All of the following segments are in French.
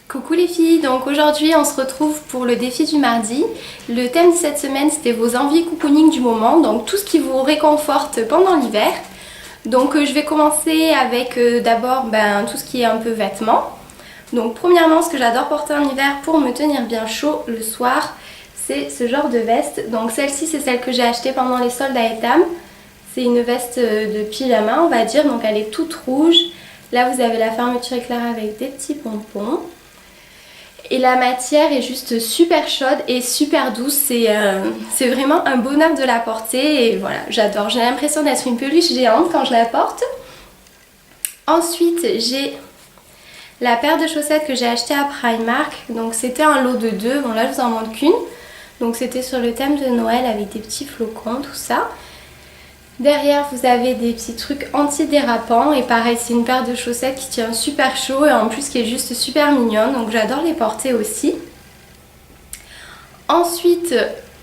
Coucou les filles, donc aujourd'hui on se retrouve pour le défi du mardi. Le thème de cette semaine c'était vos envies cocooning du moment, donc tout ce qui vous réconforte pendant l'hiver. Donc je vais commencer avec d'abord tout ce qui est un peu vêtements. Donc premièrement, ce que j'adore porter en hiver pour me tenir bien chaud le soir, c'est ce genre de veste. Donc celle-ci c'est celle que j'ai achetée pendant les soldes à Etam. C'est une veste de pyjama on va dire, donc elle est toute rouge. Là vous avez la fermeture éclair avec des petits pompons. Et la matière est juste super chaude et super douce, c'est vraiment un bonheur de la porter et voilà, j'adore. J'ai l'impression d'être une peluche géante quand je la porte. Ensuite, j'ai la paire de chaussettes que j'ai achetée à Primark, donc c'était un lot de 2, bon là je vous en montre qu'une. Donc c'était sur le thème de Noël avec des petits flocons, tout ça. Derrière vous avez des petits trucs anti-dérapants et pareil c'est une paire de chaussettes qui tient super chaud et en plus qui est juste super mignonne, donc j'adore les porter aussi. Ensuite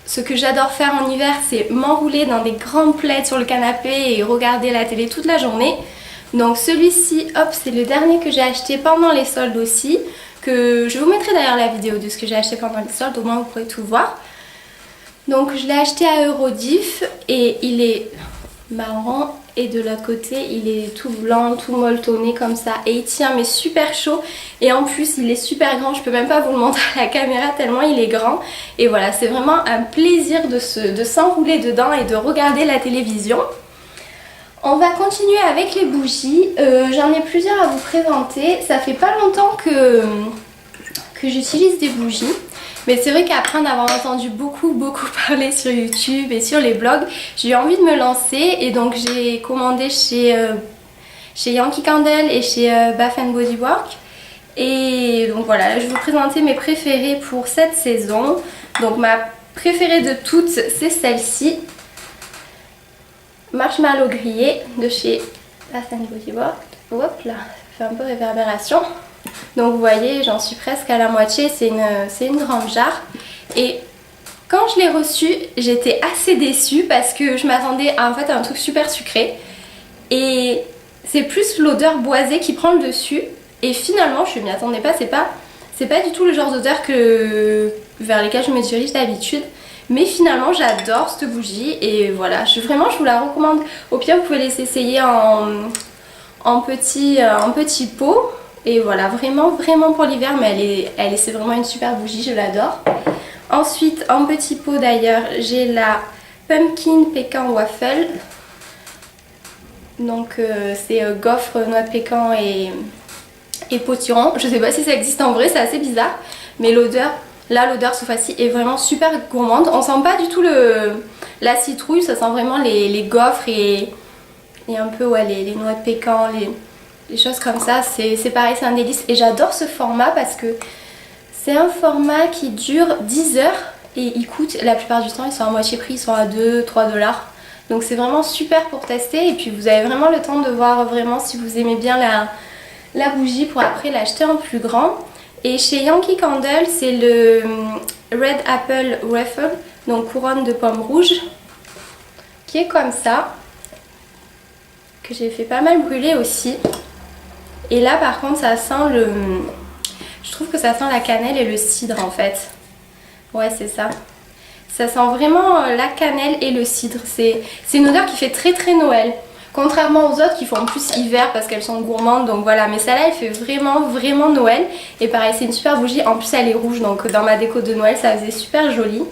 ce que j'adore faire en hiver c'est m'enrouler dans des grandes plaids sur le canapé et regarder la télé toute la journée. Donc celui-ci, hop, c'est le dernier que j'ai acheté pendant les soldes aussi, que je vous mettrai d'ailleurs la vidéo de ce que j'ai acheté pendant les soldes, au moins vous pourrez tout voir. Donc je l'ai acheté à Eurodif et il est marron et de l'autre côté il est tout blanc, tout molletonné comme ça et il tient mais super chaud et en plus il est super grand, je peux même pas vous le montrer à la caméra tellement il est grand et voilà c'est vraiment un plaisir de s'enrouler dedans et de regarder la télévision. On va continuer avec les bougies, j'en ai plusieurs à vous présenter, ça fait pas longtemps que j'utilise des bougies. Mais c'est vrai qu'après en avoir entendu beaucoup parler sur YouTube et sur les blogs, j'ai eu envie de me lancer et donc j'ai commandé chez Yankee Candle et chez Bath & Body Works. Et donc voilà, je vais vous présenter mes préférées pour cette saison. Donc ma préférée de toutes, c'est celle-ci. Marshmallow grillé de chez Bath & Body Works. Hop là, ça fait un peu réverbération. Donc vous voyez, j'en suis presque à la moitié, c'est une grande jarre. Et quand je l'ai reçu, j'étais assez déçue parce que je m'attendais à un truc super sucré. Et c'est plus l'odeur boisée qui prend le dessus. Et finalement, je ne m'y attendais pas, c'est pas du tout le genre d'odeur vers lesquelles je me dirige d'habitude. Mais finalement, j'adore cette bougie et voilà, je vous la recommande. Au pire, vous pouvez les essayer en petit pot. Et voilà, vraiment pour l'hiver, mais c'est vraiment une super bougie, je l'adore. Ensuite, en petit pot d'ailleurs, j'ai la Pumpkin Pécan Waffle. Donc c'est gaufre, noix de pécan et potiron. Je sais pas si ça existe en vrai, c'est assez bizarre. Mais l'odeur cette fois-ci est vraiment super gourmande. On sent pas du tout la citrouille, ça sent vraiment les gaufres et un peu ouais, les noix de pécan, les choses comme ça, c'est pareil, c'est un délice et j'adore ce format parce que c'est un format qui dure 10 heures et il coûte, la plupart du temps ils sont à moitié prix, ils sont à 2-3 $. Donc c'est vraiment super pour tester et puis vous avez vraiment le temps de voir vraiment si vous aimez bien la bougie pour après l'acheter en plus grand. Et chez Yankee Candle c'est le Red Apple Waffle, donc couronne de pommes rouges, qui est comme ça, que j'ai fait pas mal brûler aussi. Et là par contre ça sent je trouve que ça sent la cannelle et le cidre en fait. Ouais c'est ça. Ça sent vraiment la cannelle et le cidre. C'est une odeur qui fait très Noël. Contrairement aux autres qui font plus hiver parce qu'elles sont gourmandes donc voilà. Mais celle-là elle fait vraiment Noël. Et pareil c'est une super bougie. En plus elle est rouge donc dans ma déco de Noël ça faisait super joli.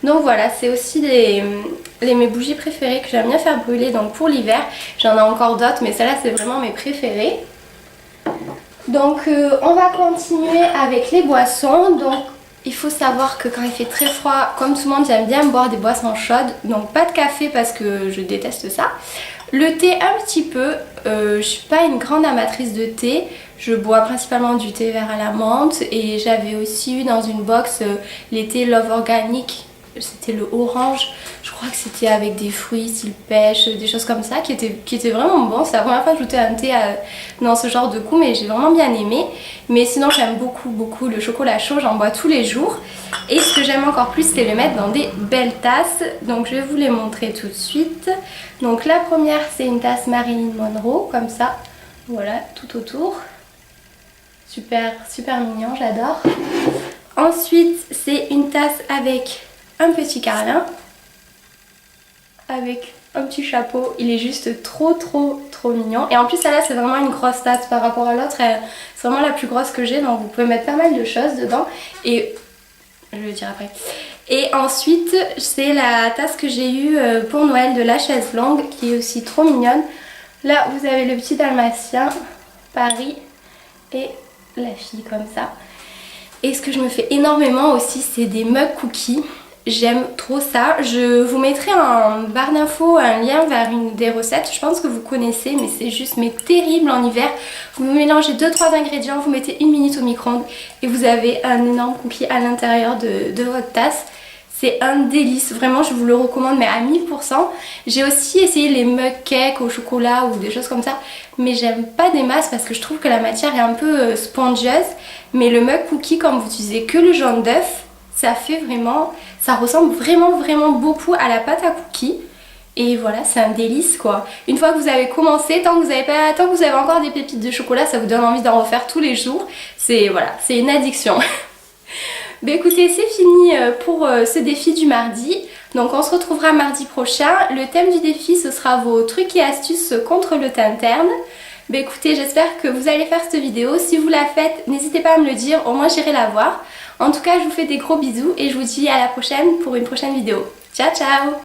Donc voilà, c'est aussi mes bougies préférées que j'aime bien faire brûler donc pour l'hiver. J'en ai encore d'autres mais celle-là c'est vraiment mes préférées. Donc on va continuer avec les boissons. Donc il faut savoir que quand il fait très froid, comme tout le monde, j'aime bien boire des boissons chaudes. Donc pas de café parce que je déteste ça. Le thé un petit peu, je suis pas une grande amatrice de thé. Je bois principalement du thé vert à la menthe et j'avais aussi eu dans une box les thés Love Organic. C'était le orange, je crois que c'était avec des fruits, style pêche, des choses comme ça qui étaient vraiment bons. C'est la première fois que j'ajoutais un thé dans ce genre de goût mais j'ai vraiment bien aimé. Mais sinon j'aime beaucoup le chocolat chaud, j'en bois tous les jours. Et ce que j'aime encore plus c'est le mettre dans des belles tasses. Donc je vais vous les montrer tout de suite. Donc la première c'est une tasse Marilyn Monroe comme ça, voilà tout autour. super super mignon, j'adore. Ensuite c'est une tasse avec un petit carlin, avec un petit chapeau, il est juste trop mignon. Et en plus celle-là c'est vraiment une grosse tasse par rapport à l'autre, c'est vraiment la plus grosse que j'ai, donc vous pouvez mettre pas mal de choses dedans. Et je vais le dire après. Et ensuite c'est la tasse que j'ai eue pour Noël de la chaise longue, qui est aussi trop mignonne. Là vous avez le petit dalmatien, Paris, et la fille comme ça. Et ce que je me fais énormément aussi, c'est des mugs cookies. J'aime trop ça. Je vous mettrai en barre d'infos un lien vers une des recettes. Je pense que vous connaissez, mais c'est juste terrible en hiver. Vous mélangez 2-3 ingrédients, vous mettez 1 minute au micro-ondes et vous avez un énorme cookie à l'intérieur de votre tasse. C'est un délice, vraiment je vous le recommande, mais à 1000%. J'ai aussi essayé les mug cakes au chocolat ou des choses comme ça, mais j'aime pas des masses parce que je trouve que la matière est un peu spongieuse. Mais le mug cookie, comme vous utilisez que le jaune d'œuf, ça fait vraiment, ça ressemble vraiment beaucoup à la pâte à cookies. Et voilà, c'est un délice quoi. Une fois que vous avez commencé, tant que vous avez encore des pépites de chocolat, ça vous donne envie d'en refaire tous les jours. C'est voilà, c'est une addiction. Bah écoutez, c'est fini pour ce défi du mardi. Donc on se retrouvera mardi prochain. Le thème du défi, ce sera vos trucs et astuces contre le teint terne. Bah écoutez, j'espère que vous allez faire cette vidéo. Si vous la faites, n'hésitez pas à me le dire, au moins j'irai la voir. En tout cas, je vous fais des gros bisous et je vous dis à la prochaine pour une prochaine vidéo. Ciao ciao!